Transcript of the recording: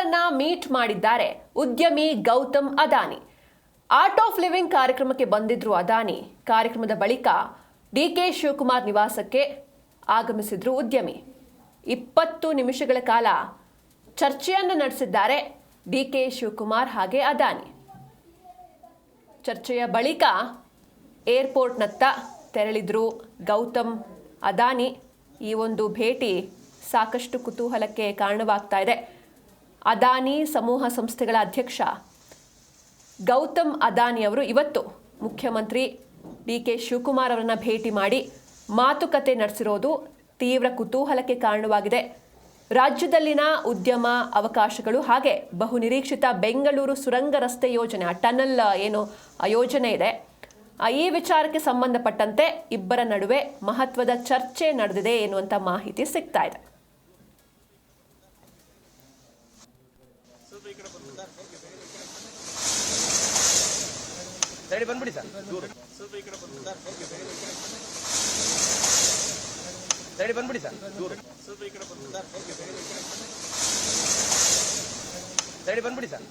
ಅವರನ್ನ ಮೀಟ್ ಮಾಡಿದ್ದಾರೆ ಉದ್ಯಮಿ Gautam Adani. Art of living ಕಾರ್ಯಕ್ರಮಕ್ಕೆ ಬಂದಿದ್ರು ಅದಾನಿ. ಕಾರ್ಯಕ್ರಮದ ಬಳಿಕ ಡಿಕೆ ಶಿವಕುಮಾರ್ ನಿವಾಸಕ್ಕೆ ಆಗಮಿಸಿದ್ರು ಉದ್ಯಮಿ. 20 ನಿಮಿಷಗಳ ಕಾಲ ಚರ್ಚೆಯನ್ನು ನಡೆಸಿದ್ದಾರೆ ಡಿಕೆ ಶಿವಕುಮಾರ್ ಹಾಗೆ ಅದಾನಿ. ಚರ್ಚೆಯ ಬಳಿಕ ಏರ್ಪೋರ್ಟ್ನತ್ತ ತೆರಳಿದ್ರು ಗೌತಮ್ ಅದಾನಿ. ಈ ಒಂದು ಭೇಟಿ ಸಾಕಷ್ಟು ಕುತೂಹಲಕ್ಕೆ ಕಾರಣವಾಗ್ತಾ ಇದೆ. ಅದಾನಿ ಸಮೂಹ ಸಂಸ್ಥೆಗಳ ಅಧ್ಯಕ್ಷ ಗೌತಮ್ ಅದಾನಿ ಅವರು ಇವತ್ತು ಮುಖ್ಯಮಂತ್ರಿ ಡಿಕೆ ಶಿವಕುಮಾರ್ ಅವರನ್ನ ಭೇಟಿ ಮಾಡಿ ಮಾತುಕತೆ ನಡೆಸಿರೋದು ತೀವ್ರ ಕುತೂಹಲಕ್ಕೆ ಕಾರಣವಾಗಿದೆ. ರಾಜ್ಯದಲ್ಲಿನ ಉದ್ಯಮ ಅವಕಾಶಗಳು ಹಾಗೆ ಬಹುನಿರೀಕ್ಷಿತ ಬೆಂಗಳೂರು ಸುರಂಗ ರಸ್ತೆ ಯೋಜನೆ, ಟನಲ್ ಏನು ಯೋಜನೆ ಇದೆ, ಈ ವಿಚಾರಕ್ಕೆ ಸಂಬಂಧಪಟ್ಟಂತೆ ಇಬ್ಬರ ನಡುವೆ ಮಹತ್ವದ ಚರ್ಚೆ ನಡೆದಿದೆ ಎನ್ನುವಂತ ಮಾಹಿತಿ ಸಿಗ್ತಾ ಇದೆ. ಬಂದ್ಬಿಡಿ ಸರ್, ಬಂದ್ಬಿಡಿ ಸರ್, ಬಂದ್ಬಿಡಿ ಸರ್.